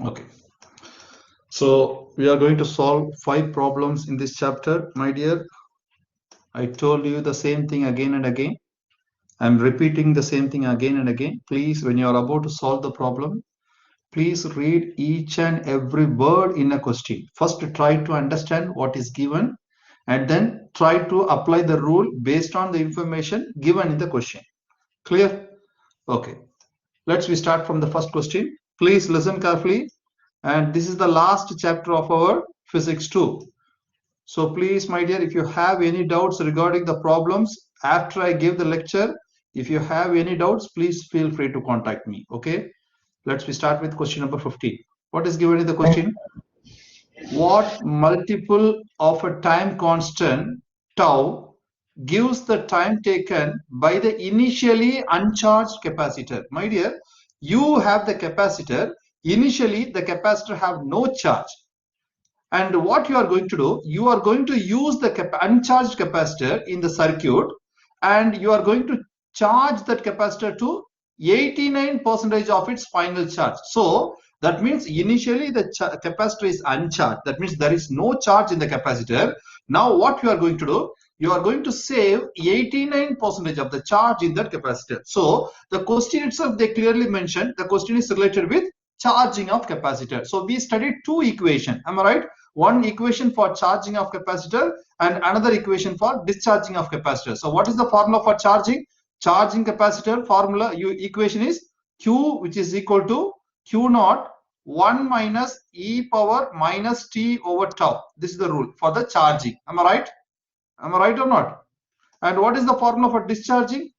Okay, so we are going to solve 5 problems in this chapter. My dear, I told you the same thing again and again. I'm repeating the same thing again and again. Please, when you are about to solve the problem, please read each and every word in a question. First, try to understand what is given and then try to apply the rule based on the information given in the question. Clear? Okay. We start from the first question. Please listen carefully. And this is the last chapter of our physics 2. So please, my dear, if you have any doubts regarding the problems after I give the lecture, if you have any doubts, please feel free to contact me. Okay. We start with question number 15. What is given in the question? What multiple of a time constant tau gives the time taken by the initially uncharged capacitor? My dear, you have the capacitor. Initially, the capacitor have no charge. And what you are going to do, you are going to use the uncharged capacitor in the circuit, and you are going to charge that capacitor to 89% of its final charge. So that means initially the capacitor is uncharged. That means there is no charge in the capacitor. Now what you are going to do, you are going to save 89% of the charge in that capacitor. So the question itself, they clearly mentioned, the question is related with charging of capacitor. So we studied 2 equations. Am I right? One equation for charging of capacitor and another equation for discharging of capacitor. So what is the formula for charging? Charging capacitor formula equation is Q, which is equal to Q naught 1 minus e power minus t over tau. This is the rule for the charging. Am I right? Am I right or not? And what is the formula for discharging?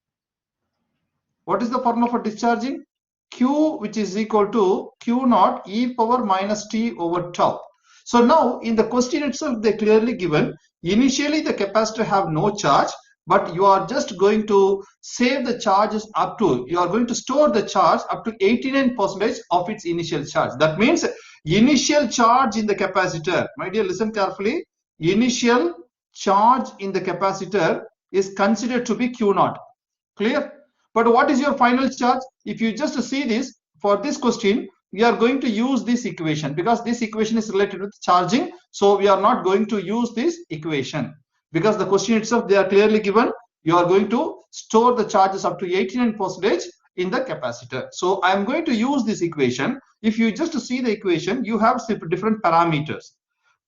What is the formula for discharging? Q, which is equal to Q naught e power minus t over tau. So now in the question itself, they clearly given initially the capacitor have no charge, but you are just going to save the charges up to, you are going to store the charge up to 89% of its initial charge. That means initial charge in the capacitor, my dear, listen carefully, initial charge in the capacitor is considered to be Q naught. Clear? But what is your final charge? If you just see this, for this question, we are going to use this equation because this equation is related with charging. So we are not going to use this equation because the question itself, they are clearly given. You are going to store the charges up to 89% in the capacitor. So I am going to use this equation. If you just see the equation, you have different parameters.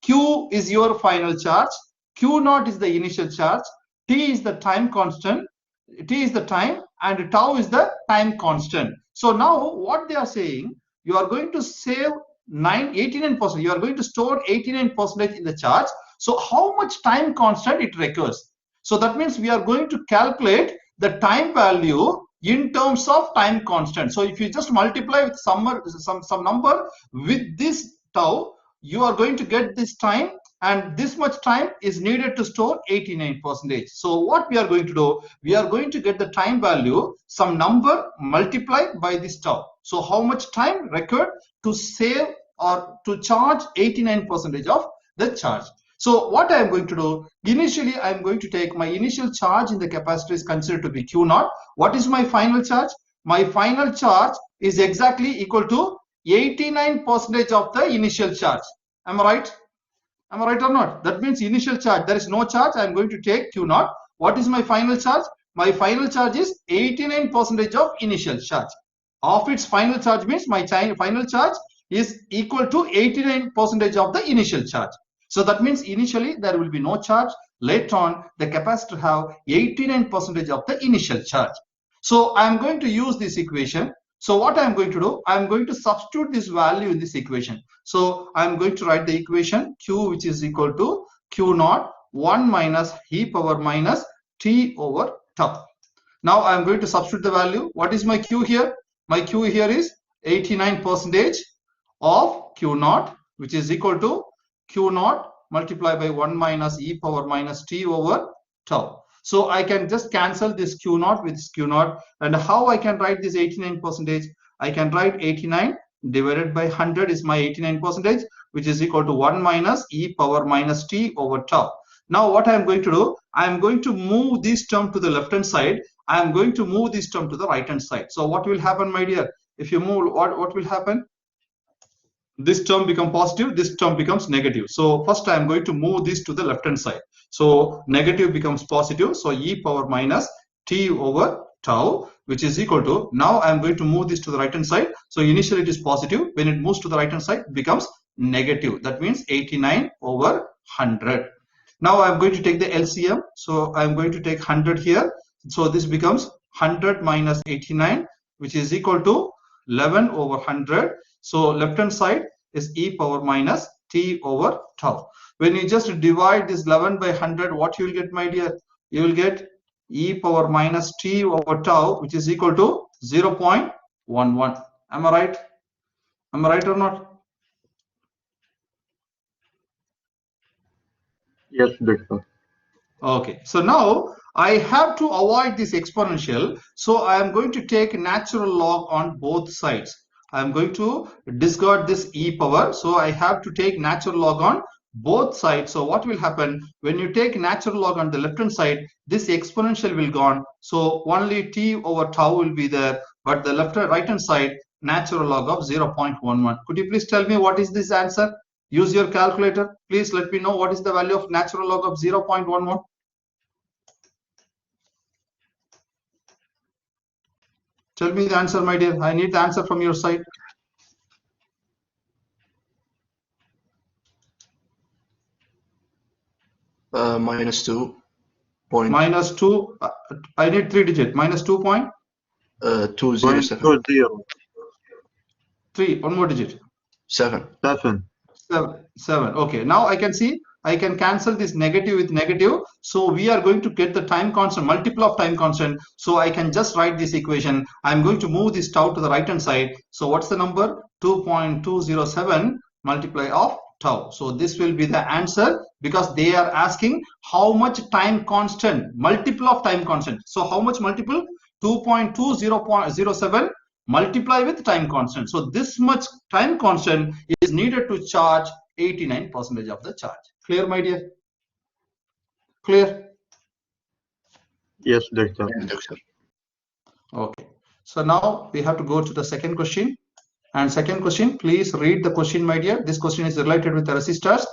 Q is your final charge. Q naught is the initial charge. T is the time constant. T is the time and tau is the time constant. So now what they are saying, you are going to save 89%. You are going to store 89% in the charge. So how much time constant it requires? So that means we are going to calculate the time value in terms of time constant. So if you just multiply with some number with this tau, you are going to get this time, and this much time is needed to store 89%. So what we are going to do, we are going to get the time value, some number multiplied by this tau. So how much time required to save or to charge 89% of the charge. So what I am going to do, initially I am going to take my initial charge in the capacitor is considered to be Q naught. What is my final charge? My final charge is exactly equal to 89% of the initial charge. Am I right? Am I right or not? That means initial charge, there is no charge. I am going to take Q naught. What is my final charge? My final charge is 89% of initial charge. Of its final charge means my final charge is equal to 89% of the initial charge. So that means initially there will be no charge. Later on, the capacitor have 89% of the initial charge. So I am going to use this equation. So what I am going to do, I am going to substitute this value in this equation. So I am going to write the equation Q, which is equal to Q naught 1 minus e power minus t over tau. Now I am going to substitute the value. What is my Q here? My Q here is 89% of Q naught, which is equal to Q naught multiplied by 1 minus e power minus t over tau. So I can just cancel this Q naught with this Q naught. And how I can write this 89%? I can write 89 divided by 100 is my 89%, which is equal to 1 minus e power minus t over tau. Now what I am going to do, I am going to move this term to the left hand side. I am going to move this term to the right hand side. So what will happen, my dear? If you move, what will happen? this term become positive, this term becomes negative. So first I am going to move this to the left hand side. So negative becomes positive. So e power minus t over tau, which is equal to, now I am going to move this to the right hand side. So initially it is positive. When it moves to the right hand side, it becomes negative. That means 89 over 100. Now I am going to take the LCM. So I am going to take 100 here. So this becomes 100 minus 89, which is equal to 11 over 100. So left hand side is e power minus t over tau. When you just divide this 11 by 100, what you will get, my dear? You will get e power minus t over tau, which is equal to 0.11. Am I right? Am I right or not? Yes, doctor. Okay, so now I have to avoid this exponential, so I am going to take natural log on both sides. I am going to discard this e power, so I have to take natural log on both sides. So what will happen when you take natural log on the left hand side? This exponential will gone, so only t over tau will be there, but the left and right hand side natural log of 0.11. Could you please tell me what is this answer? Use your calculator. Please let me know what is the value of natural log of 0.11. Tell me the answer, my dear. I need the answer from your side. Minus 2 point. Minus 2. I need 3 digit. Minus 2 point. 207. 2-0. 3. One more digit. 7. 7. 7. Okay. Now I can see. I can cancel this negative with negative. So we are going to get the time constant, multiple of time constant. So I can just write this equation. I'm going to move this tau to the right hand side. So what's the number? 2.207 multiply of tau. So this will be the answer, because they are asking how much time constant, multiple of time constant. So how much multiple? 2.2007 multiply with time constant. So this much time constant is needed to charge 89% of the charge. Clear, my dear? Clear? Yes, doctor. Yeah, doctor. Okay. So now we have to go to the second question. And second question, please read the question, my dear. This question is related with the resistors.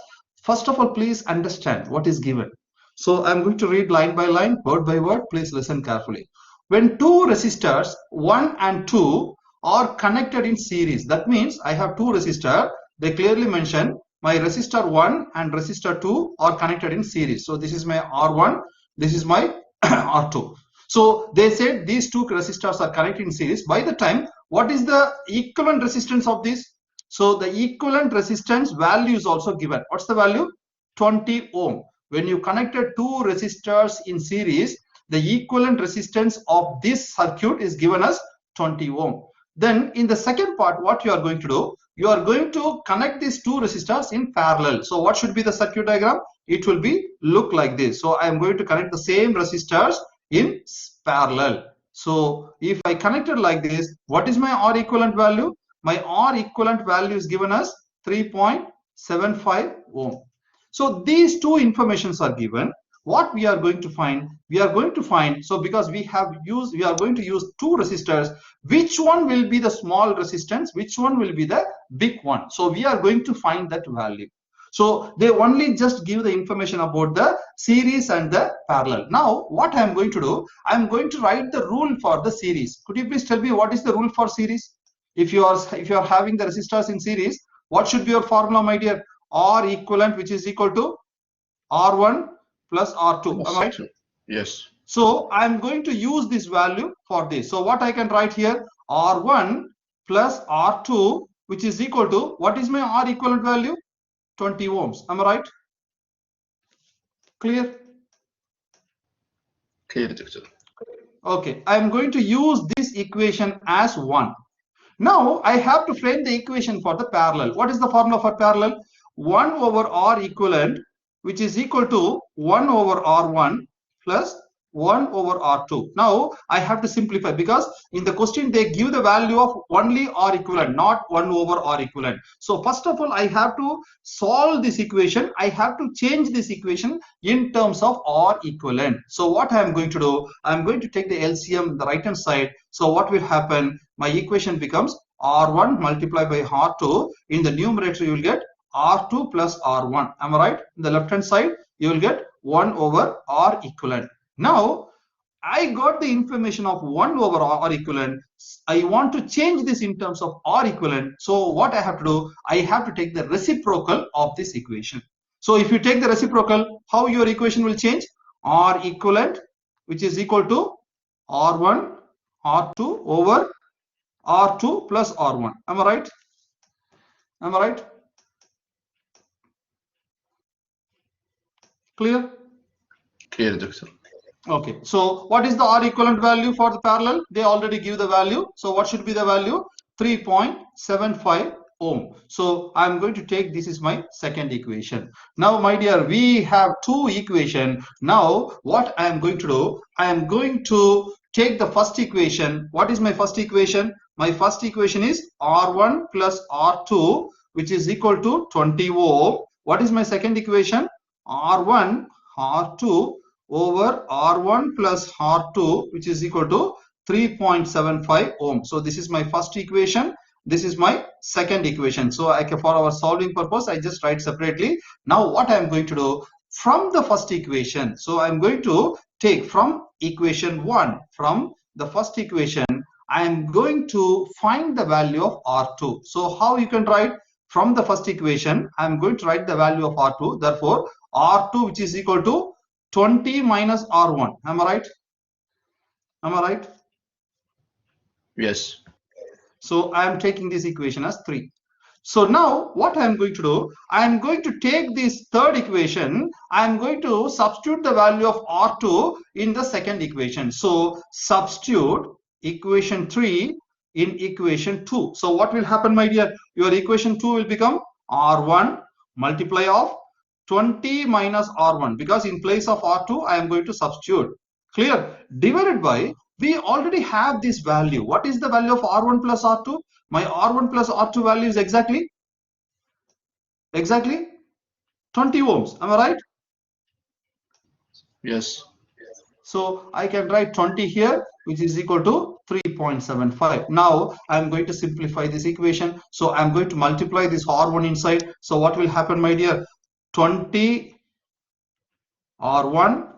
First of all, please understand what is given. So I'm going to read line by line, word by word. Please listen carefully. When two resistors, 1 and 2, are connected in series, that means I have two resistors. They clearly mention my resistor 1 and resistor 2 are connected in series. So this is my R1, this is my R2. So they said these two resistors are connected in series. By the time, what is the equivalent resistance of this? So the equivalent resistance value is also given. What's the value? 20 ohm. When you connected two resistors in series, the equivalent resistance of this circuit is given as 20 ohm. Then in the second part, what you are going to do? You are going to connect these two resistors in parallel. So what should be the circuit diagram? It will be look like this. So I am going to connect the same resistors in parallel. So if I connected like this, what is my R equivalent value? My R equivalent value is given as 3.75 ohm. So these two informations are given. What we are going to find? We are going to find, so because we are going to use two resistors, which one will be the small resistance, which one will be the big one. So we are going to find that value. So they only just give the information about the series and the parallel. Now what I am going to do, I am going to write the rule for the series. Could you please tell me what is the rule for series? If you are having the resistors in series, what should be your formula, my dear? R equivalent, which is equal to R1 plus R2. Am I right? Yes. So I am going to use this value for this. So what I can write here? R1 plus R2, which is equal to, what is my R equivalent value? 20 ohms. Am I right? Clear? Clear, doctor. Okay. I am going to use this equation as 1. Now I have to frame the equation for the parallel. What is the formula for parallel? 1 over R equivalent, which is equal to 1 over R1 plus 1 over R2. Now I have to simplify, because in the question they give the value of only R equivalent, not 1 over R equivalent. So first of all, I have to solve this equation. I have to change this equation in terms of R equivalent. So what I am going to do, I am going to take the LCM the right hand side. So what will happen? My equation becomes R1 multiplied by R2. In the numerator, you will get R2 plus R1. Am I right? In the left hand side, you will get 1 over R equivalent. Now, I got the information of 1 over R equivalent. I want to change this in terms of R equivalent. So what I have to do, I have to take the reciprocal of this equation. So if you take the reciprocal, how your equation will change? R equivalent, which is equal to R1, R2 over R2 plus R1. Am I right? Am I right? Clear? Clear, Doctor. Okay, so what is the R equivalent value for the parallel? They already give the value. So what should be the value? 3.75 ohm. So I'm going to take, this is my second equation. Now, my dear, we have two equations. Now, what I am going to do, I am going to take the first equation. What is my first equation? My first equation is R1 plus R2, which is equal to 20 ohm. What is my second equation? R1, R2 over R1 plus R2, which is equal to 3.75 ohm. So this is my first equation. This is my second equation. So I can, for our solving purpose, I just write separately. Now what I am going to do, from the first equation, so I am going to take from equation 1, from the first equation, I am going to find the value of R2. So how you can write? From the first equation, I am going to write the value of R2. Therefore, R2, which is equal to 20 minus R1. Am I right? Am I right? Yes. So I am taking this equation as 3. So now what I am going to do, I am going to take this third equation, I am going to substitute the value of R2 in the second equation. So substitute equation 3 in equation 2. So what will happen, my dear? Your equation 2 will become R1 multiply of 20 minus R1, because in place of R2 I am going to substitute. Clear? Divided by, we already have this value. What is the value of R1 plus R2? My R1 plus R2 value is exactly 20 ohms. Am I right? Yes. So I can write 20 here, which is equal to 3.75. Now I'm going to simplify this equation. So I'm going to multiply this R1 inside. So what will happen, my dear? 20 R1,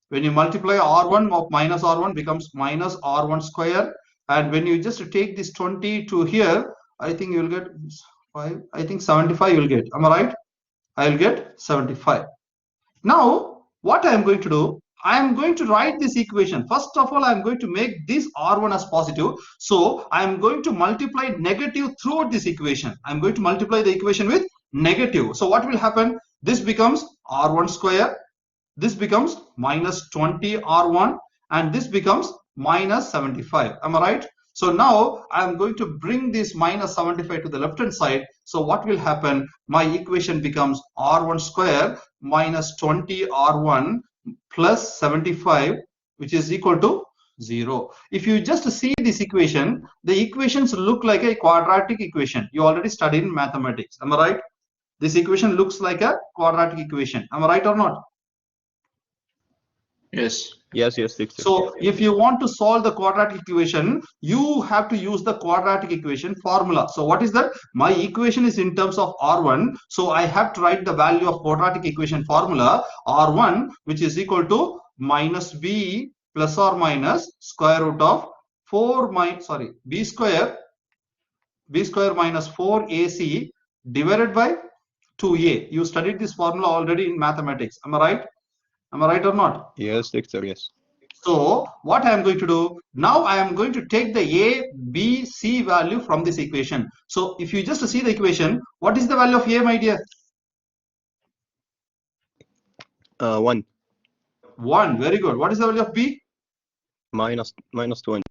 when you multiply R1 of minus R1 becomes minus R1 square, and when you just take this 20 to here, I think you will get 5, I think 75 you will get. Am I right? I will get 75. Now what I am going to do, I am going to write this equation. First of all, I am going to make this R1 as positive. So I am going to multiply negative throughout this equation. I am going to multiply the equation with negative. So what will happen? This becomes R1 square. This becomes minus 20 R1, and this becomes minus 75. Am I right? So now I am going to bring this minus 75 to the left hand side. So what will happen? My equation becomes R1 square minus 20 R1 plus 75, which is equal to 0. If you just see this equation, the equations look like a quadratic equation. You already studied in mathematics. Am I right? This equation looks like a quadratic equation. Am I right or not? Yes. Yes, yes, Doctor. So if you want to solve the quadratic equation, you have to use the quadratic equation formula. So what is that? My equation is in terms of R1. So I have to write the value of quadratic equation formula R1, which is equal to minus B plus or minus square root of B square minus 4AC divided by 2A. You studied this formula already in mathematics. Am I right? Am I right or not? Yes, Doctor, yes. So what I am going to do, now I am going to take the A, B, C value from this equation. So if you just see the equation, what is the value of A, my dear? 1. 1. Very good. What is the value of B? Minus 20.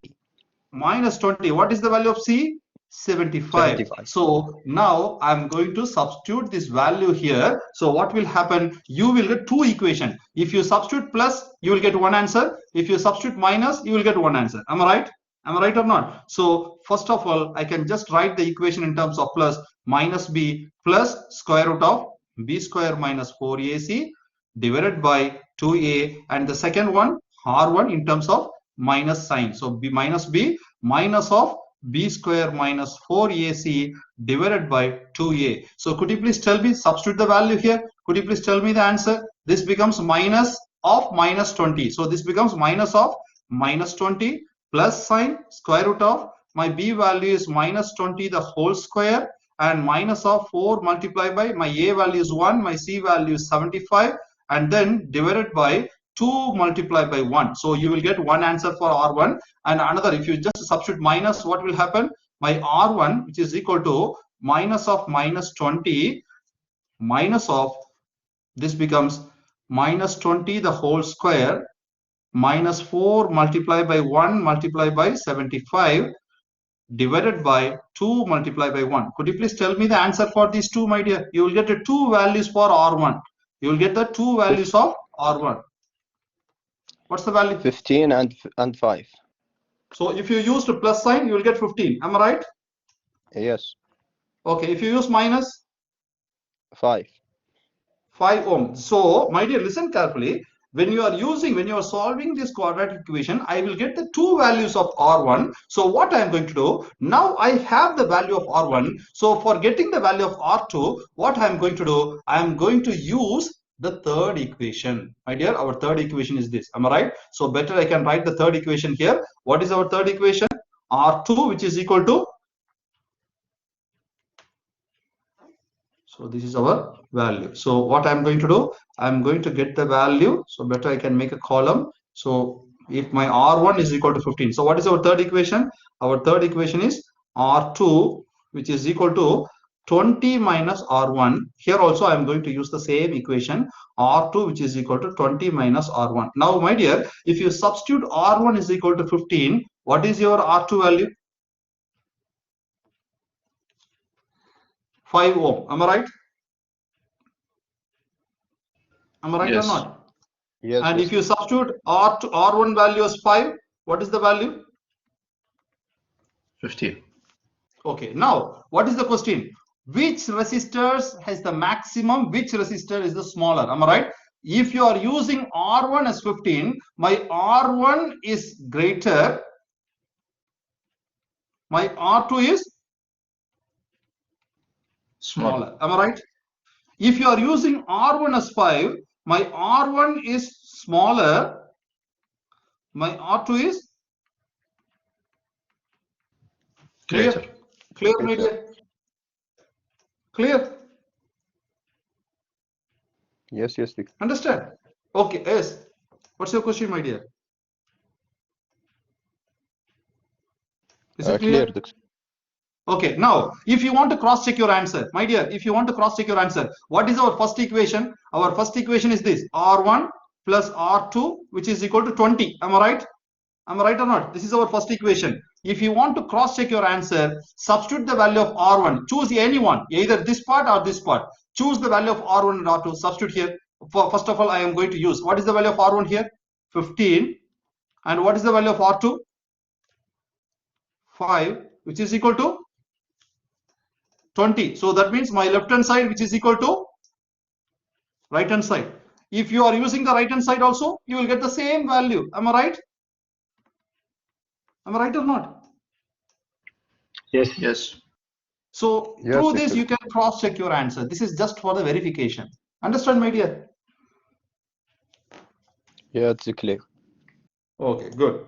Minus 20. What is the value of C? 75. So now I'm going to substitute this value here. So what will happen? You will get two equations. If you substitute plus, you will get one answer. If you substitute minus, you will get one answer. Am I right? Am I right or not? So first of all, I can just write the equation in terms of plus minus B plus square root of B square minus 4AC divided by 2A, and the second one R1 in terms of minus sign. So B minus of b square minus 4ac divided by 2a. So could you please tell me, substitute the value here. Could you please tell me the answer? This becomes minus of minus 20. So this becomes minus of minus 20 plus sign square root of my b value is minus 20 the whole square and minus of 4 multiplied by my a value is 1, my c value is 75 and then divided by 2 multiplied by 1. So you will get one answer for R1 and another. If you just substitute minus, what will happen? My R1 which is equal to minus of minus 20 minus of, this becomes minus 20 the whole square minus 4 multiplied by 1 multiplied by 75 divided by 2 multiplied by 1. Could you please tell me the answer for these two, my dear? You will get the two values for R1. You will get the two values of R1. What's the value? 15 and 5. So if you use the plus sign, you will get 15. Am I right? Yes. Okay. If you use minus? 5. 5 ohm. So my dear, listen carefully. When you are solving this quadratic equation, I will get the two values of R1. So what I am going to do, now I have the value of R1. So for getting the value of R2, what I am going to do, I am going to use the third equation. My dear, our third equation is this. Am I right? So better I can write the third equation here. What is our third equation? R2 which is equal to, so this is our value. So what I'm going to do, I'm going to get the value. So better I can make a column. So if my R1 is equal to 15. So what is our third equation? Our third equation is R2 which is equal to 20 minus R1. Here also I'm going to use the same equation, R2 which is equal to 20 minus R1. Now my dear, if you substitute R1 is equal to 15, what is your R2 value? 5 ohm. Am I right? Am I right Yes. or not? Yes. And yes. if you substitute R1 value as 5, what is the value? 15. Okay. Now, what is the question? Which resistors has the maximum? Which resistor is the smaller? Am I right? If you are using R1 as 15, my R1 is greater. My R2 is smaller. Am I right? If you are using R1 as 5, my R1 is smaller. My R2 is clear. Greater. Clear, my dear? Clear? Yes. Yes. Understand? Okay. Yes. What's your question, my dear? Is it clear? Clear. Okay, now if you want to cross check your answer, my dear, if you want to cross check your answer, what is our first equation? Our first equation is this, R1 plus R2 which is equal to 20. Am I right? Am I right or not? This is our first equation. If you want to cross check your answer, substitute the value of R1. Choose any one, either this part or this part. Choose the value of R1 and R2. Substitute here. First of all, I am going to use, what is the value of R1 here? 15. And what is the value of R2? 5, which is equal to 20. So that means my left hand side which is equal to right hand side. If you are using the right hand side also, you will get the same value. Am I right? Am I right or not? Yes. Yes. So Yes, through this exactly. you can cross check your answer. This is just for the verification. Understand, my dear? Yeah, it's clear. Okay, good.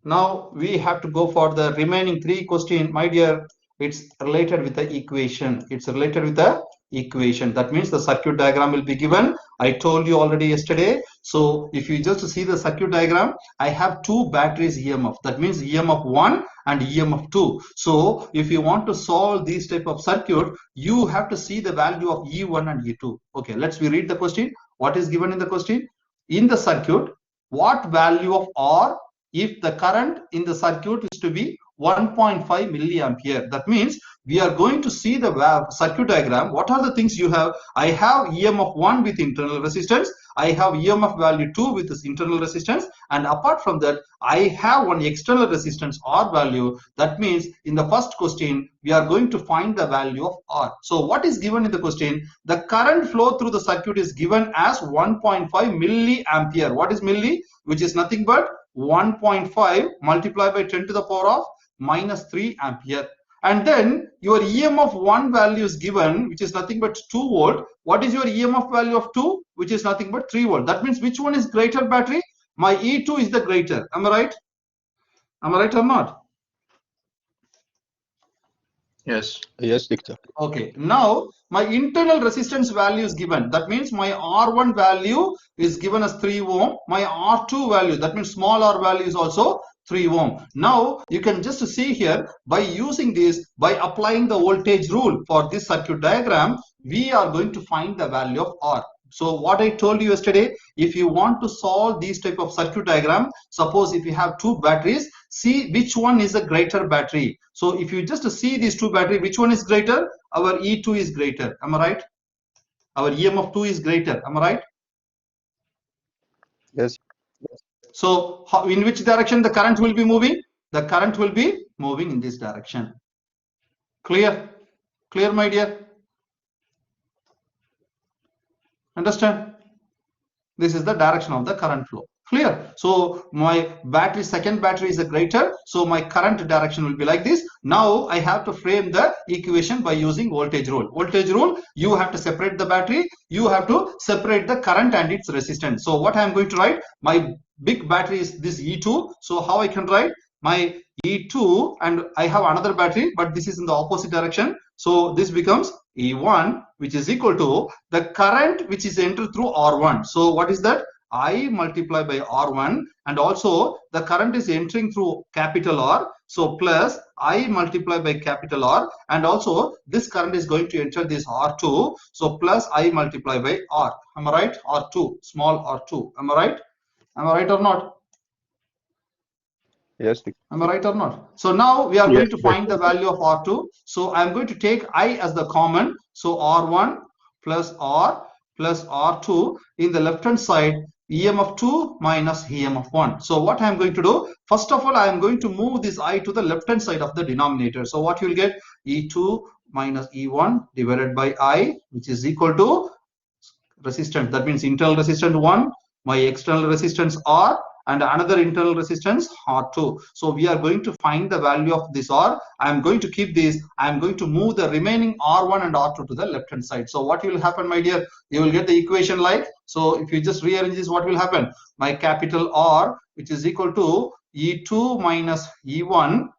Now we have to go for the remaining 3 questions, my dear. It's related with the equation. It's related with the equation. That means the circuit diagram will be given. I told you already yesterday. So if you just see the circuit diagram, I have 2 batteries EMF. That means EMF 1 and EMF 2. So if you want to solve these type of circuit, you have to see the value of E1 and E2. Okay, let's read the question. What is given in the question? In the circuit, what value of R if the current in the circuit is to be 1.5 milliampere? That means we are going to see the circuit diagram. What are the things you have? I have EMF 1 with internal resistance. I have EMF value 2 with this internal resistance. And apart from that, I have one external resistance R value. That means in the first question, we are going to find the value of R. So what is given in the question? The current flow through the circuit is given as 1.5 milliampere. What is milli? Which is nothing but 1.5 multiplied by 10 to the power of minus 3 ampere. And then your EMF 1 value is given, which is nothing but 2 volt. What is your EMF value of 2? Which is nothing but 3 volt. That means which one is greater battery? My E2 is the greater. Am I right? Am I right or not? Yes. Yes, Doctor. Okay, now my internal resistance value is given. That means my R1 value is given as 3 ohm. My R2 value, that means small r value is also 3 ohm. Now you can just see here, by using this, by applying the voltage rule for this circuit diagram, we are going to find the value of R. So what I told you yesterday, if you want to solve these type of circuit diagram, suppose if you have 2 batteries, see which one is a greater battery. So if you just see these 2 battery, which one is greater? Our E2 is greater. Am I right? Our EMF 2 is greater. Am I right? Yes. So in which direction the current will be moving? The current will be moving in this direction. Clear? Clear, my dear? Understand? This is the direction of the current flow. Clear? So my battery, second battery is a greater, so my current direction will be like this. Now I have to frame the equation by using voltage rule. Voltage rule, you have to separate the battery, you have to separate the current and its resistance. So what I am going to write, my big battery is this E2. So how I can write my E2, and I have another battery, but this is in the opposite direction. So this becomes E1, which is equal to the current which is entered through R1. So what is that? I multiply by R1, and also the current is entering through capital R. So plus I multiply by capital R, and also this current is going to enter this R2. So plus I multiply by R. Am I right? R2, small R2. Am I right? Am I right or not? Yes, Doctor. Am I right or not? So now we are Yes, going to find the value of R2. So I am going to take I as the common. So R1 plus R plus R2 in the left hand side, EMF 2 minus EMF 1. So what I am going to do, first of all, I am going to move this I to the left hand side of the denominator. So what you will get, E2 minus E1 divided by I, which is equal to resistance. That means internal resistance 1, my external resistance R, and another internal resistance R2. So we are going to find the value of this R. I am going to keep this. I am going to move the remaining R1 and R2 to the left hand side. So what will happen, my dear? You will get the equation like, so if you just rearrange this, what will happen? My capital R, which is equal to E2 minus E1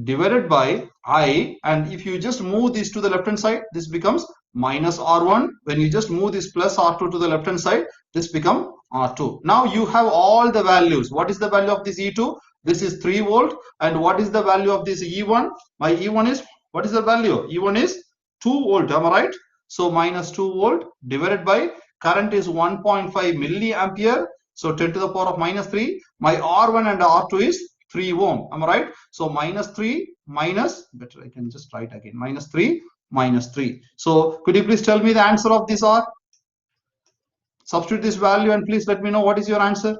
divided by I, and if you just move this to the left hand side, this becomes minus R1. When you just move this plus R2 to the left hand side, this becomes R2. Now you have all the values. What is the value of this E2? This is 3 volt. And what is the value of this E1? My E1 is, what is the value? E1 is 2 volt. Am I right? So minus 2 volt divided by current is 1.5 milliampere. So 10 to the power of minus 3. My R1 and R2 is 3 ohm. Am I right? So minus 3 minus, better I can just write again, minus 3 minus 3. So could you please tell me the answer of this R? Substitute this value and please let me know what is your answer.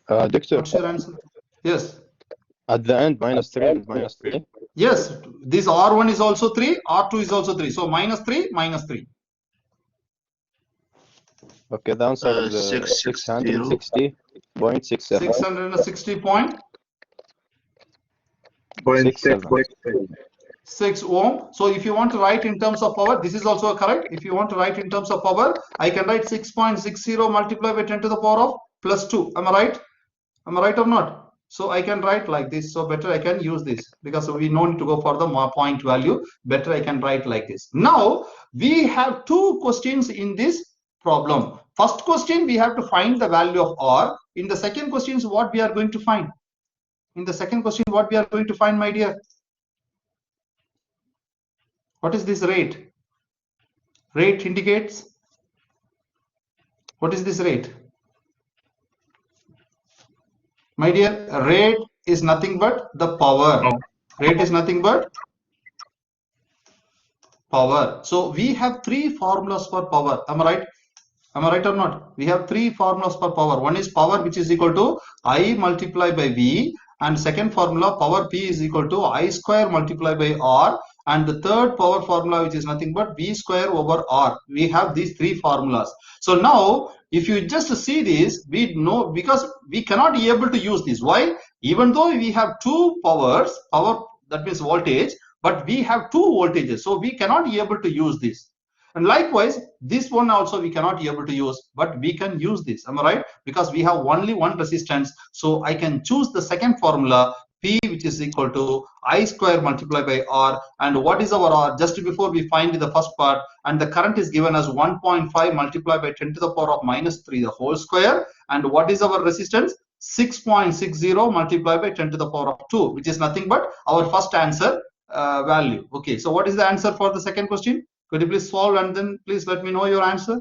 Doctor, What's your answer? Yes. at the end, minus 3 and minus 3. Yes, this R1 is also 3, R2 is also 3. So minus 3, minus 3. Okay, the answer is 660.67. 6 ohm. So if you want to write in terms of power, this is also correct. If you want to write in terms of power, I can write 6.60 multiplied by 10 to the power of plus 2. Am I right? Am I right or not? So I can write like this. So better I can use this because we no need to go for the point value. Better I can write like this. Now we have 2 questions in this problem. First question, we have to find the value of R. In the second question is what we are going to find. In the second question, what we are going to find, my dear? What is this rate? Rate indicates, what is this rate? My dear, rate is nothing but the power. Rate is nothing but power. So we have 3 formulas for power. Am I right? Am I right or not? We have 3 formulas for power. One is power, which is equal to I multiply by V, and second formula power P is equal to I square multiplied by R, and the third power formula, which is nothing but V square over R. We have these three formulas. So now if you just see this, we know, because we cannot be able to use this. Why? Even though we have two powers, power that means voltage, but we have two voltages, so we cannot be able to use this. And likewise, this one also we cannot be able to use, but we can use this. Am I right? Because we have only one resistance, so I can choose the second formula, P, which is equal to I square multiplied by R. And what is our R? Just before we find the first part, and the current is given as 1.5 multiplied by 10 to the power of minus 3 the whole square. And what is our resistance? 6.60 multiplied by 10 to the power of 2, which is nothing but our first answer value. Okay, so what is the answer for the second question? Could you please solve and then please let me know your answer?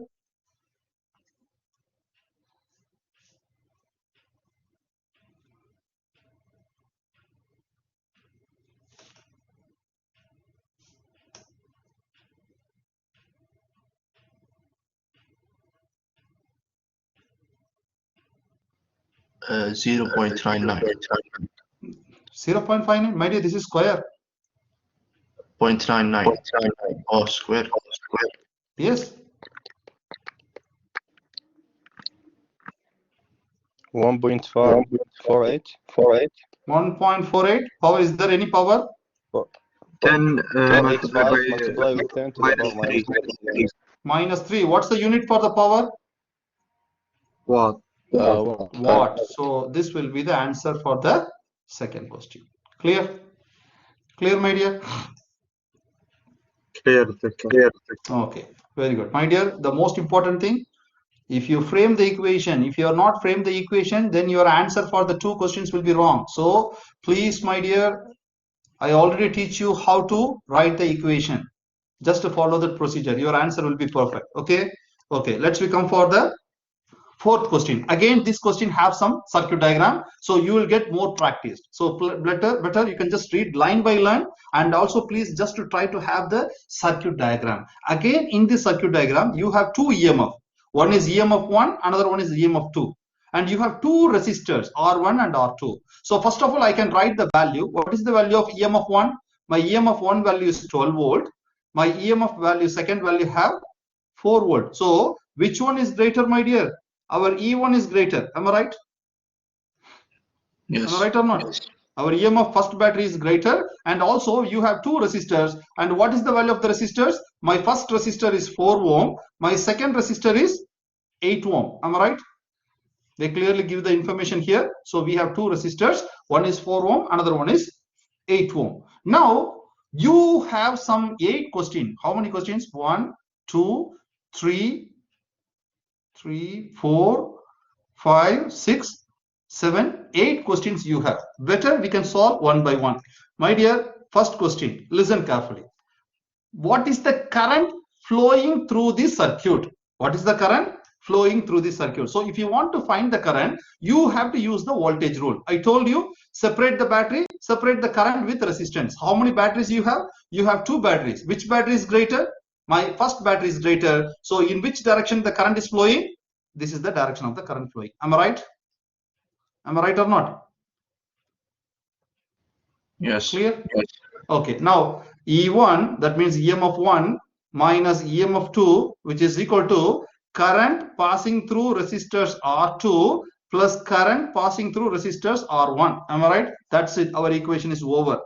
Uh, 0.99. 0.59, my dear, this is square. 0.99. Oh, square. Yes. 1.48. 1.48. Power, is there any power? 10 multiplied with 10 to the power minus 3. Minus 3. What's the unit for the power? Watt. Watt. So this will be the answer for the second question. Clear? Clear, my dear? Clear. Okay, very good. My dear, the most important thing, if you frame the equation, if you are not frame the equation, then your answer for the two questions will be wrong. So please, my dear, I already teach you how to write the equation. Just to follow that procedure, your answer will be perfect. Okay. Okay, let's come for the fourth question. Again, this question have some circuit diagram, so you will get more practice. So better you can just read line by line, and also please just to try to have the circuit diagram. Again, in this circuit diagram, you have two EMF. One is EMF 1, another one is EMF 2. And you have two resistors, R1 and R2. So first of all, I can write the value. What is the value of EMF 1? My EMF 1 value is 12 volt. My EMF value, second value, have 4 volt. So which one is greater, my dear? Our E1 is greater. Am I right? Yes. Am I right or not? Yes. Our EMF first battery is greater, and also you have two resistors. And what is the value of the resistors? My first resistor is 4 ohm. My second resistor is 8 ohm. Am I right? They clearly give the information here. So we have two resistors. One is 4 ohm, another one is 8 ohm. Now you have some 8 questions. How many questions? 1, 2, 3, 4, 5, 6, 7, 8 questions you have. Better we can solve one by one. My dear, first question, listen carefully. What is the current flowing through this circuit? What is the current flowing through this circuit? So if you want to find the current, you have to use the voltage rule. I told you, separate the battery, separate the current with resistance. How many batteries you have? You have two batteries. Which battery is greater? My first battery is greater. So in which direction the current is flowing? This is the direction of the current flowing. Am I right? Am I right or not? Yes. Clear? Yes. Okay. Now E1, that means EMF 1 minus EMF 2, which is equal to current passing through resistors R2 plus current passing through resistors R1. Am I right? That's it. Our equation is over.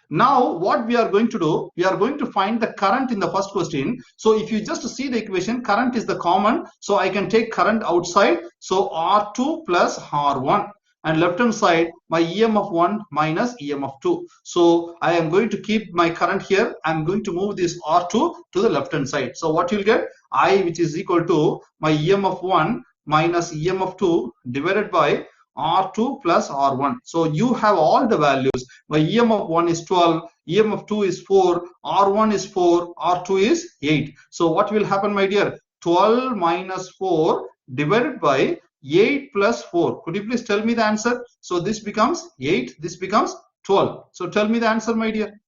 Now what we are going to do, we are going to find the current in the first question. So if you just see the equation, current is the common, so I can take current outside. So R2 plus R1, and left hand side my EMF 1 minus EMF 2. So I am going to keep my current here. I'm going to move this R2 to the left hand side. So what you'll get, I, which is equal to my EMF 1 minus EMF 2 divided by R2 plus R1. So you have all the values. My EMF 1 is 12, EMF 2 is 4, R1 is 4, R2 is 8. So what will happen, my dear? 12 minus 4 divided by 8 plus 4. Could you please tell me the answer? So this becomes 8, this becomes 12. So tell me the answer, my dear.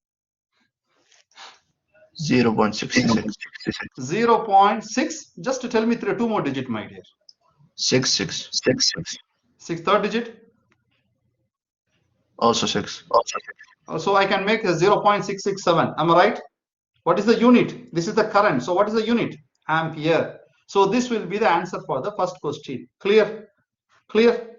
0.66. 0.6. Just to tell me two more digit, my dear. 66. 6 third digit. Also 6. So I can make a 0.667. Am I right? What is the unit? This is the current. So what is the unit? Ampere. So this will be the answer for the first question. Clear? Clear?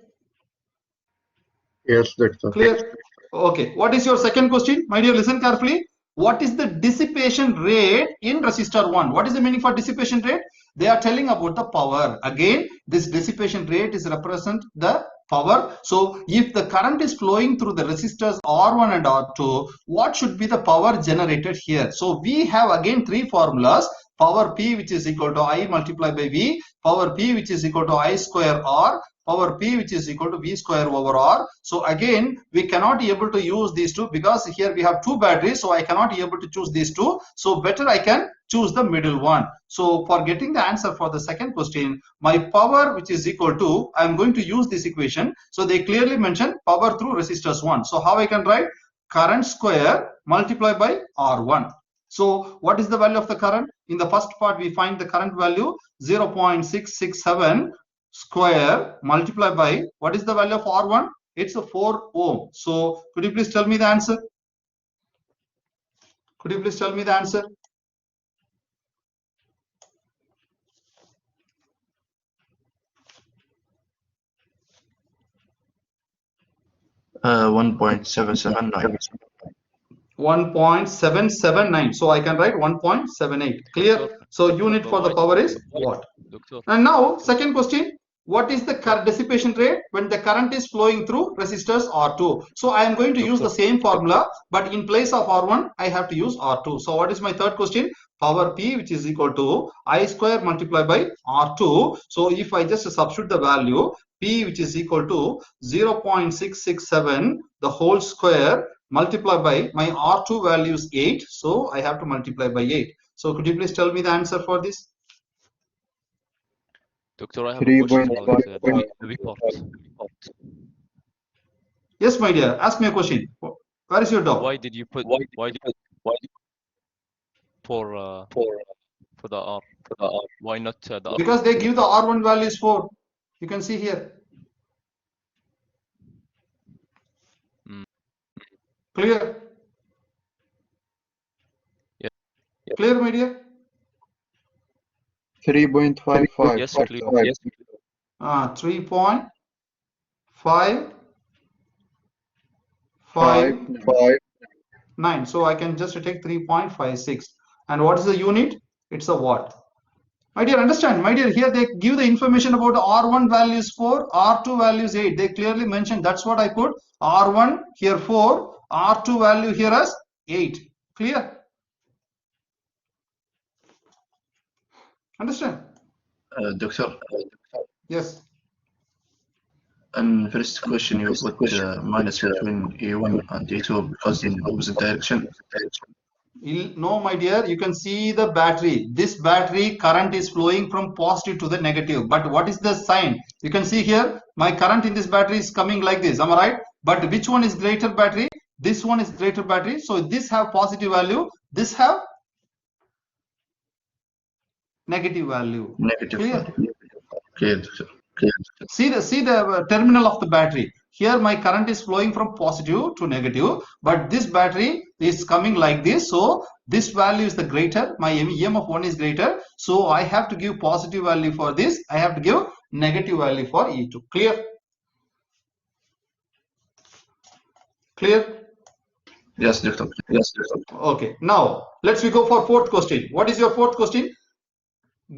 Yes, doctor. Clear? Okay. What is your second question? My dear, listen carefully. What is the dissipation rate in resistor 1? What is the meaning for dissipation rate? They are telling about the power. Again, this dissipation rate is represent the power. So if the current is flowing through the resistors R1 and R2, what should be the power generated here? So we have again three formulas. Power P, which is equal to I multiplied by V, power P, which is equal to I square R, power P, which is equal to V square over R. So again, we cannot be able to use these two because here we have two batteries, so I cannot be able to choose these two. So better I can choose the middle one. So for getting the answer for the second question, my power, which is equal to, I am going to use this equation. So they clearly mention power through resistors 1. So how I can write? Current square multiplied by R1. So what is the value of the current? In the first part, we find the current value 0.667 square multiplied by, what is the value of R1? It's a 4 ohm. So could you please tell me the answer? Could you please tell me the answer? Uh, 1.779. 1.779. So I can write 1.78. Clear? So unit for the power is watt. And now second question, what is the dissipation rate when the current is flowing through resistors R2? So I am going to use the same formula, but in place of R1 I have to use R2. So what is my third question? Power P, which is equal to I square multiplied by R2. So if I just substitute the value P, which is equal to 0.667 the whole square multiplied by my R2 value is 8. So I have to multiply by 8. So could you please tell me the answer for this? Doctor, I have a question about the V part. Yes, my dear. Ask me a question. Where is your dog? Why did you put for the R? Why not the R? Because they give the R1 value is 4. You can see here. Clear? Yeah. Clear, my dear? 3.55. Yes, doctor. clear. Yes. 3.559. 5. So I can just take 3.56. And what is the unit? It's a watt. My dear, understand, my dear, here they give the information about R1 values 4, R2 values 8. They clearly mentioned, that's what I put. R1 here 4, R2 value here as 8. Clear? Understand? Doctor, Yes. and first question you put minus between E1 and E2 because in opposite direction. No, my dear, you can see the battery. This battery current is flowing from positive to the negative. But what is the sign? You can see here, my current in this battery is coming like this. Am I right? But which one is greater battery? This one is greater battery. So this have positive value. This have negative value. Negative. Clear? Clear, doctor. Clear. See the terminal of the battery. Here my current is flowing from positive to negative, but this battery is coming like this. So this value is the greater, my EMF 1 is greater. So I have to give positive value for this. I have to give negative value for E2. Clear? Clear? Yes, doctor. Yes, doctor. Okay. Now let's go for fourth question. What is your fourth question?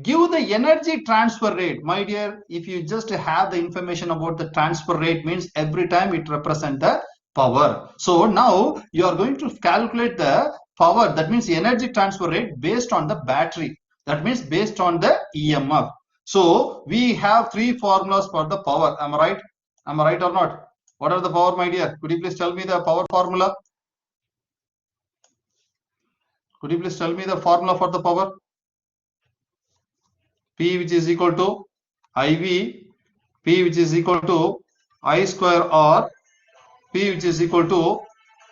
Give the energy transfer rate. My dear, if you just have the information about the transfer rate, means every time it represents the power. So now you are going to calculate the power, that means the energy transfer rate based on the battery, that means based on the EMF. So we have three formulas for the power. Am I right? Am I right or not? What are the power, my dear? Could you please tell me the power formula? Could you please tell me the formula for the power? P, which is equal to IV, P, which is equal to I square R, P, which is equal to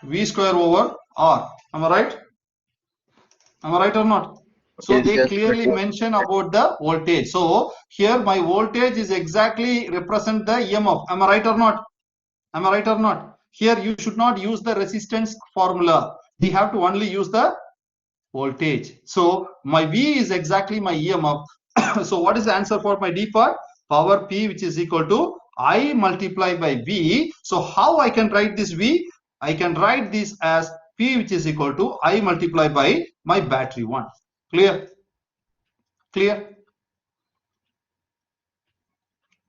V square over R. Am I right? Am I right or not? So Yes, they yes, clearly doctor. mention about the voltage. So here my voltage is exactly represent the EMF. Am I right or not? Am I right or not? Here you should not use the resistance formula. We have to only use the voltage. So my V is exactly my EMF. So what is the answer for my D part? Power P, which is equal to I multiply by V. So how I can write this V? I can write this as P, which is equal to I multiply by my battery 1. Clear? Clear?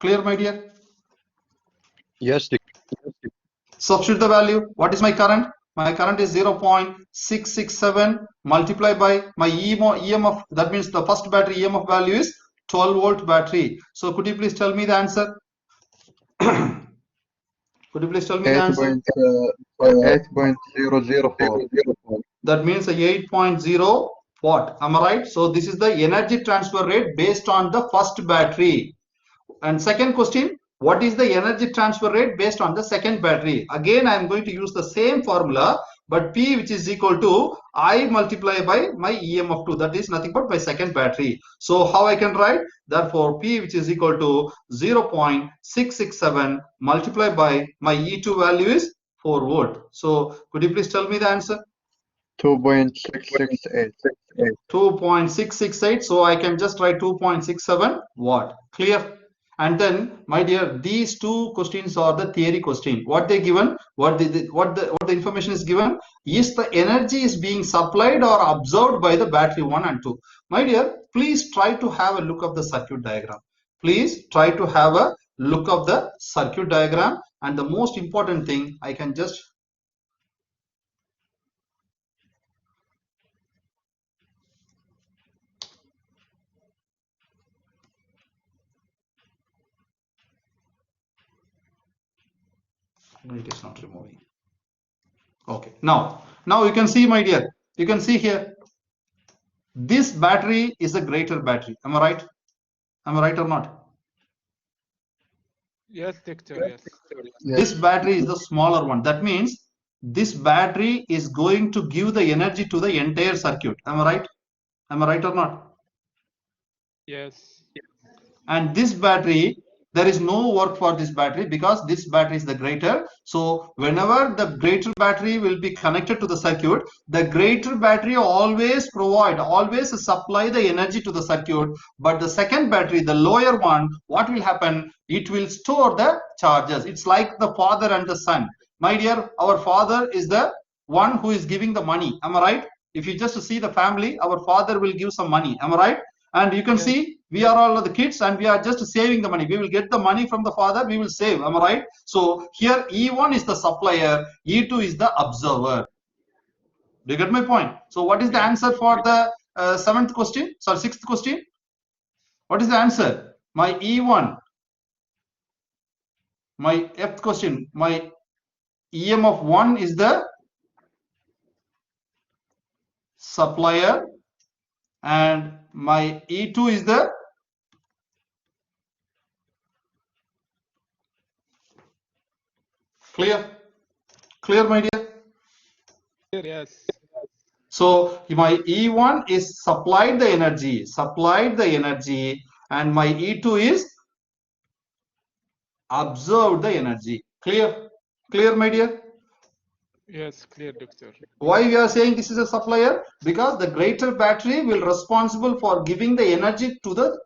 Clear, my dear? Yes. Substitute the value. What is my current? My current is 0.667 multiplied by my EMF. That means the first battery EMF value is 12 volt battery. So could you please tell me the answer? Could you please tell me the answer? 8.004. That means a 8.0 watt. Am I right? So this is the energy transfer rate based on the first battery. And second question, what is the energy transfer rate based on the second battery? Again, I am going to use the same formula, but P, which is equal to I multiply by my EMF2. That is nothing but my second battery. So how I can write? Therefore, P, which is equal to 0.667 multiplied by my E2 value is 4 volt. So could you please tell me the answer? 2.668. 2.668. So I can just write 2.67 watt. Clear? And then, my dear, these two questions are the theory question. What they given, what the information is given is the energy is being supplied or absorbed by the battery 1 and 2. My dear, please try to have a look of the circuit diagram. Please try to have a look of the circuit diagram. And the most important thing, I can just it is not removing. Okay, now you can see, my dear, you can see here this battery is a greater battery. Am I right? Am I right or not? Yes, doctor. Yes. This battery is the smaller one. That means this battery is going to give the energy to the entire circuit. Am I right? Am I right or not? Yes. And this battery, there is no work for this battery because this battery is the greater. So whenever the greater battery will be connected to the circuit, the greater battery always supply the energy to the circuit. But the second battery, the lower one, what will happen? It will store the charges. It's like the father and the son. My dear, our father is the one who is giving the money. Am I right? If you just see the family, our father will give some money. Am I right? And you can see we are all the kids and we are just saving the money. We will get the money from the father, we will save. Am I right? So here E1 is the supplier, E2 is the observer. Do you get my point? So what is the answer for the sixth question? What is the answer? My E1, my fifth question, my EMF 1 is the supplier and my E2 is the clear, my dear? Yes. So my E1 is supplied the energy, and my E2 is absorbed the energy. Clear, my dear? Yes, clear, doctor. Why we are saying this is a supplier? Because the greater battery will responsible for giving the energy to the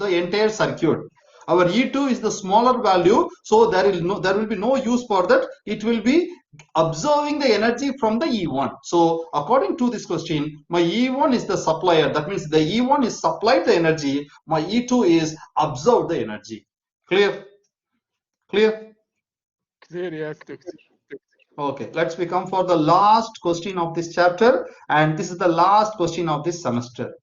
entire circuit. Our E2 is the smaller value, so there will be no use for that. It will be absorbing the energy from the E1. So according to this question, my E1 is the supplier. That means the E1 is supplied the energy. My E2 is absorbed the energy. Clear? Clear, yes, doctor. Okay, let's become for the last question of this chapter, and this is the last question of this semester.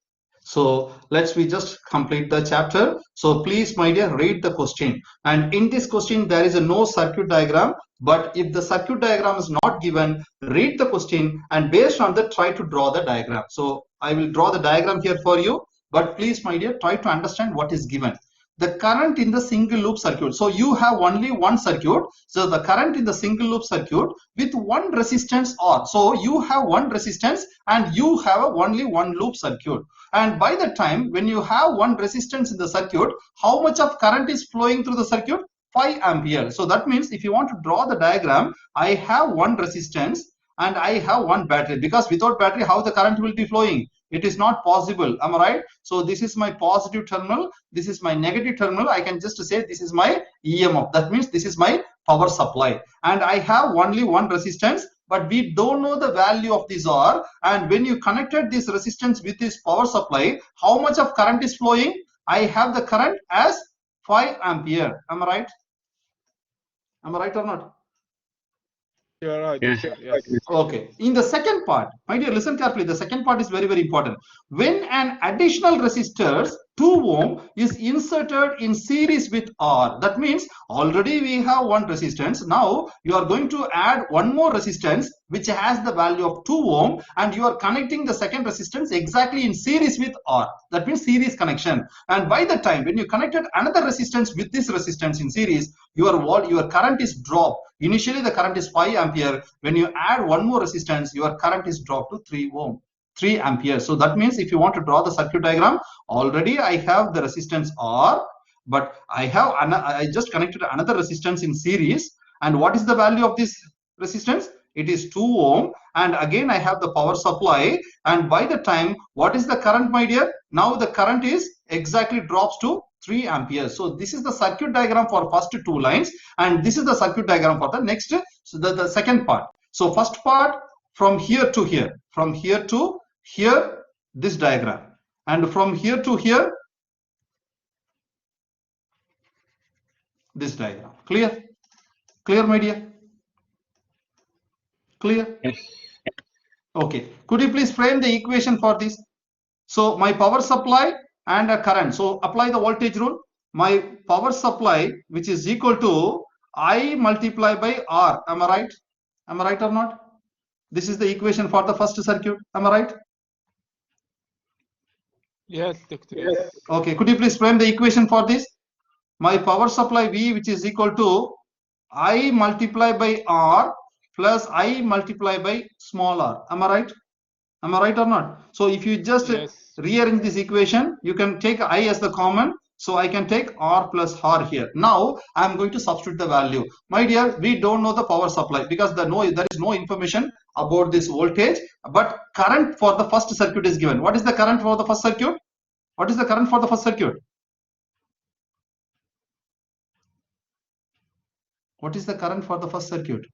So we just complete the chapter. So please, my dear, read the question. And in this question, there is no circuit diagram. But if the circuit diagram is not given, read the question and based on that, try to draw the diagram. So I will draw the diagram here for you. But please, my dear, try to understand what is given. The current in the single loop circuit. So you have only one circuit. So the current in the single loop circuit with one resistance R. So you have one resistance and you have only one loop circuit. And by the time when you have one resistance in the circuit, how much of current is flowing through the circuit? 5 ampere. So that means if you want to draw the diagram, I have one resistance and I have one battery, because without battery how the current will be flowing? It is not possible. Am I right? So this is my positive terminal, this is my negative terminal. I can just say this is my EMF. That means this is my power supply, and I have only one resistance, but we don't know the value of this R. And when you connected this resistance with this power supply, how much of current is flowing? I have the current as 5 ampere. Am I right? Am I right or not? You are right, Yes. doctor. Yes. Okay. In the second part, my dear, listen carefully. The second part is very, very important. When an additional resistor 2 ohm is inserted in series with R, that means already we have one resistance. Now you are going to add one more resistance which has the value of 2 ohm, and you are connecting the second resistance exactly in series with R. That means series connection. And by the time when you connected another resistance with this resistance in series, your current is dropped. Initially the current is 5 ampere. When you add one more resistance, your current is dropped to 3 ampere. So that means if you want to draw the circuit diagram, already I have the resistance R, but I just connected another resistance in series. And what is the value of this resistance? It is 2 ohm. And again I have the power supply. And by the time, what is the current, my dear? Now the current is exactly drops to 3 amperes. So this is the circuit diagram for first 2 lines, and this is the circuit diagram for the next, so the second part. So first part, from here to here, from here to here, this diagram, and from here to here, this diagram. Clear? Clear, my dear? Clear? Yes. Okay. Could you please frame the equation for this? So my power supply and a current. So apply the voltage rule. My power supply, which is equal to I multiply by R. Am I right? Am I right or not? This is the equation for the first circuit. Am I right? Yes, doctor. Yes. Okay. Could you please frame the equation for this? My power supply V, which is equal to I multiply by R plus I multiply by small r. Am I right? Am I right or not? So if you just Yes. rearrange this equation, you can take I as the common. So I can take R plus R here. Now I am going to substitute the value. My dear, we don't know the power supply because there is no information about this voltage, but current for the first circuit is given. What is the current for the first circuit? What is the current for the first circuit? What is the current for the first circuit?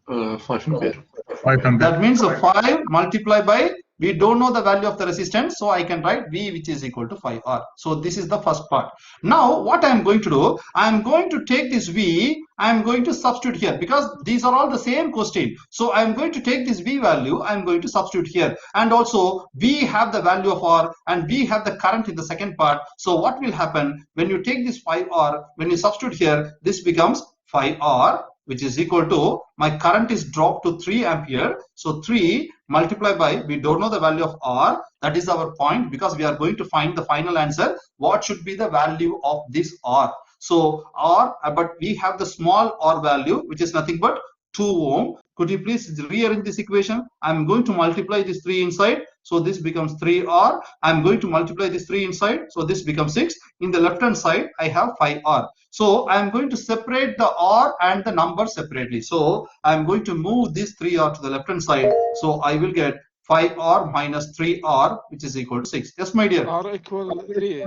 5 ampere. 5 ampere. That means 5 multiplied by, we don't know the value of the resistance, so I can write V, which is equal to 5R. So this is the first part. Now what I am going to do, I am going to take this V, I am going to substitute here because these are all the same question. So I am going to take this V value, I am going to substitute here, and also we have the value of R and we have the current in the second part. So what will happen when you take this 5R, when you substitute here, this becomes 5R, which is equal to, my current is dropped to 3 ampere. So 3 multiplied by, we don't know the value of R. That is our point, because we are going to find the final answer. What should be the value of this R? So R, but we have the small R value, which is nothing but 2 ohm. Could you please rearrange this equation? I'm going to multiply this 3 inside. So this becomes 3R. I'm going to multiply this 3 inside. So this becomes 6. In the left hand side, I have 5R. So I'm going to separate the R and the number separately. So I'm going to move this 3R to the left hand side. So I will get 5R minus 3R, which is equal to 6. Yes, my dear. R equal 3.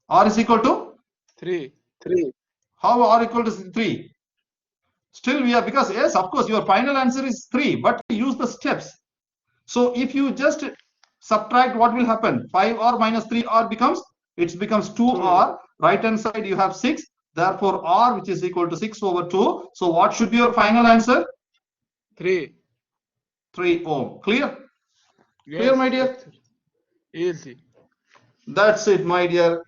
R is equal to? 3. How R equal to 3? Still we are, because yes, of course, your final answer is 3, but use the steps. So if you just subtract, what will happen? 5R minus 3R becomes 2R. Right hand side you have 6. Therefore R, which is equal to 6 over 2. So what should be your final answer? 3. 3 ohm. Clear? Yes, Clear, my dear? doctor. Easy. That's it, my dear.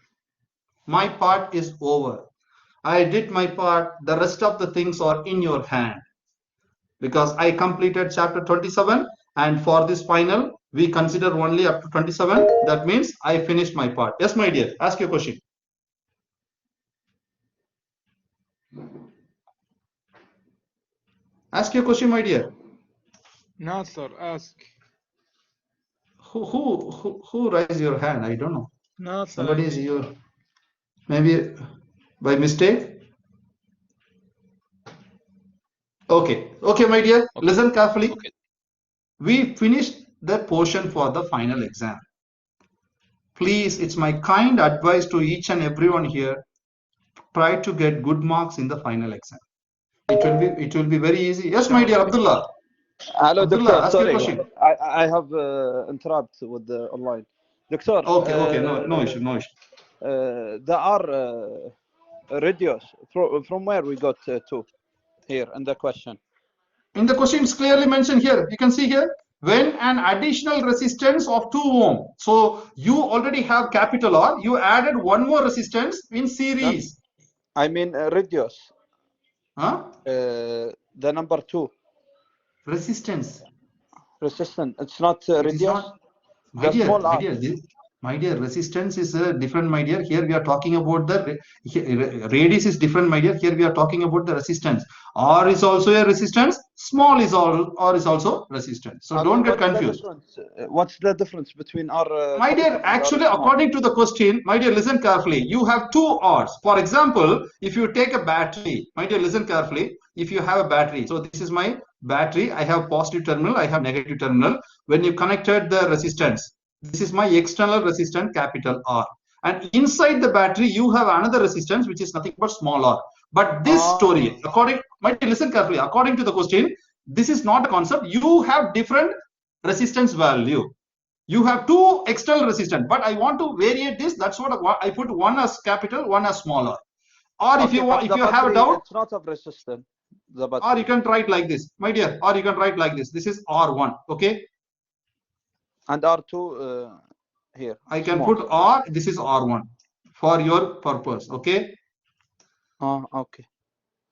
My part is over. I did my part. The rest of the things are in your hand, because I completed chapter 27, and for this final we consider only up to 27. That means I finished my part. Yes, my dear, ask your question. Ask your question, my dear. Nasser, ask. Who raised your hand? I don't know. Nasser. Somebody is you. Maybe by mistake? Okay, okay, my dear, Okay. listen carefully. Okay. We finished the portion for the final exam. Please, it's my kind advice to each and everyone here, try to get good marks in the final exam. It will be very easy. Yes, my dear Abdullah. Hello, Abdullah, Doctor. ask your Sorry, question. I have interrupt with the online. Doctor. Okay, okay, no issue, no issue. There are radios. From where we got to here in the question? In the question, it's clearly mentioned here. You can see here, when an additional resistance of 2 ohm. So you already have capital R. You added one more resistance in series. I mean radios. Huh? The number 2. Resistance. Resistance. It's not It is radius. not, my The dear, small my R. dear, my dear, resistance is different, my dear. Here we are talking about the radius is different, my dear. Here we are talking about the resistance. R is also a resistance. Small is R is also resistance. So Okay, don't get what's the confused. difference? What's the difference between R? My dear, capital and R actually, small? according to the question, my dear, listen carefully. You have 2 R's. For example, if you take a battery, my dear, listen carefully. If you have a battery, so this is my battery. I have positive terminal, I have negative terminal. When you connected the resistance, this is my external resistance, capital R. And inside the battery, you have another resistance, which is nothing but small r. But this story, according, my dear, listen carefully. According to the question, this is not a concept. You have different resistance value. You have 2 external resistance, but I want to variate this. That's what I put, one as capital, one as smaller. Or if Okay, you want, but if the you have a battery, doubt, it's not of resistance. The or battery. you can write like this, my dear, or you can write like this. This is R1, okay? And R2 here. I can small. put R, this is R1 for your purpose, okay? Okay.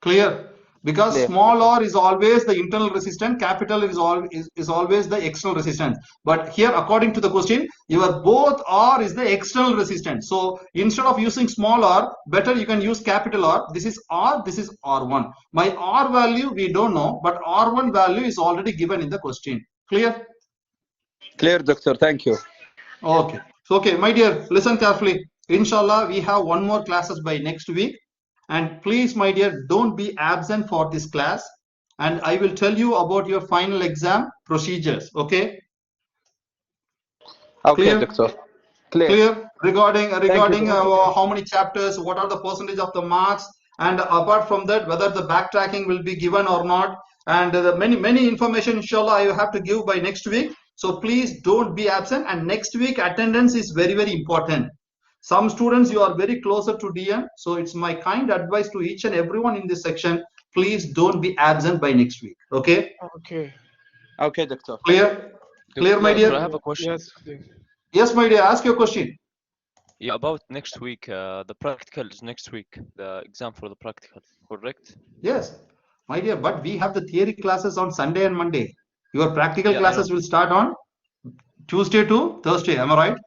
Clear? Because Clear. small r is always the internal resistance, capital is always the external resistance. But here, according to the question, your both r is the external resistance. So instead of using small r, better you can use capital R. This is R, this is R1. My R value we don't know, but R1 value is already given in the question. Clear? Clear, Doctor. Thank you. Okay. So, okay, my dear, listen carefully. Inshallah, we have one more classes by next week. And please, my dear, don't be absent for this class. And I will tell you about your final exam procedures. Okay? Okay, Clear? Doctor. Clear. Clear? Regarding Doctor. how many chapters, what are the percentage of the marks, and apart from that, whether the backtracking will be given or not, and many information, inshallah, I have to give by next week. So please don't be absent. And next week attendance is very, very important. Some students, you are very closer to DM. So it's my kind advice to each and everyone in this section. Please don't be absent by next week. Okay? Okay. Okay, Doctor. Clear? Clear, my Doctor, I dear? have a question. Yes, please. Yes, my dear. Ask your question. Yeah, about next week, the practical is next week, the exam for the practical, correct? Yes, my dear. But we have the theory classes on Sunday and Monday. Your practical Yeah, I classes know. will start on Tuesday to Thursday. Am I right?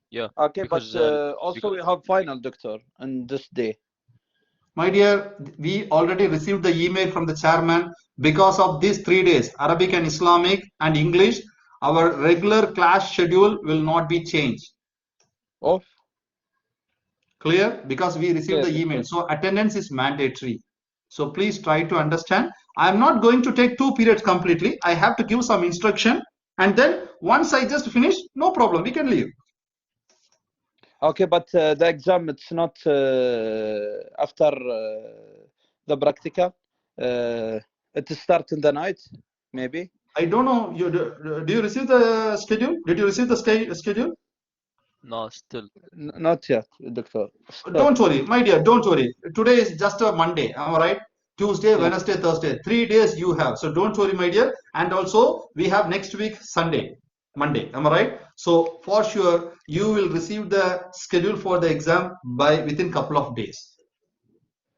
Yeah. Okay, Because, but also we have final, Doctor, on this day. My dear, we already received the email from the chairman. Because of these 3 days, Arabic and Islamic and English, our regular class schedule will not be changed. Off. Clear? Because we received Clear, the email. Doctor. So attendance is mandatory. So please try to understand. I am not going to take 2 periods completely. I have to give some instruction. And then once I just finish, no problem. We can leave. Okay, but the exam, it's not after the practical. It starts in the night, maybe. I don't know. Do you receive the schedule? Did you receive the schedule? no, still. Not yet, Doctor. Still. Don't worry, my dear. Don't worry. Today is just a Monday. Am I right? Tuesday, Yeah. Wednesday, Thursday. 3 days you have. So don't worry, my dear. And also we have next week Sunday, Monday. Am I right? So for sure you will receive the schedule for the exam by within couple of days.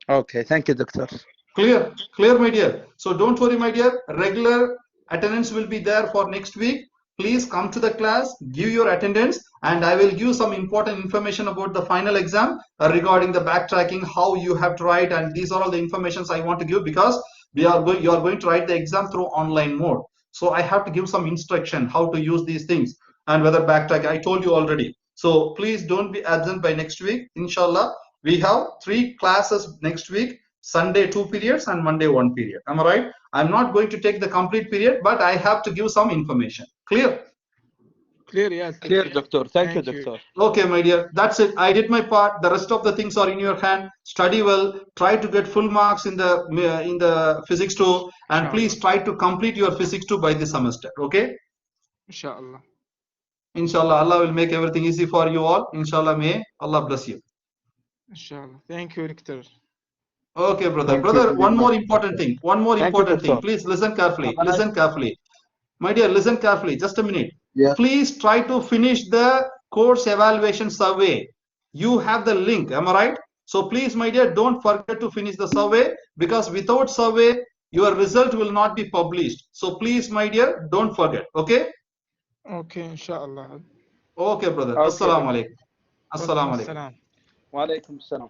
Okay, thank you, Doctor. Clear? Clear, my dear. So don't worry, my dear. Regular attendance will be there for next week. Please come to the class, give your attendance, and I will give some important information about the final exam regarding the backtracking, how you have to write, and these are all the informations I want to give because you are going to write the exam through online mode. So I have to give some instruction how to use these things and whether backtrack. I told you already. So please don't be absent by next week, inshallah. We have 3 classes next week, Sunday 2 periods and Monday 1 period. Am I right? I'm not going to take the complete period, but I have to give some information. Clear? Clear, yes. Clear, doctor. Thank you, Thank you. doctor. Okay, my dear. That's it. I did my part. The rest of the things are in your hand. Study well. Try to get full marks in the physics 2, and please try to complete your physics 2 by this semester. Okay? Inshallah. Inshallah, Allah will make everything easy for you all. Inshallah, may Allah bless you. Inshallah. Thank you, Doctor. Okay, brother. Thank you Brother, very one more much. important thing. One more Thank you, important thing. doctor. Please listen carefully. Have a nice- Listen carefully. My dear, listen carefully. Just a minute. Yes. Please try to finish the course evaluation survey. You have the link. Am I right? So please, my dear, don't forget to finish the survey, because without survey, your result will not be published. So please, my dear, don't forget. Okay? Okay, inshallah. Okay, brother. Okay, Assalamu alaikum. Wa Assalamu alaikum. alaikum assalam. Wa alaikum salam.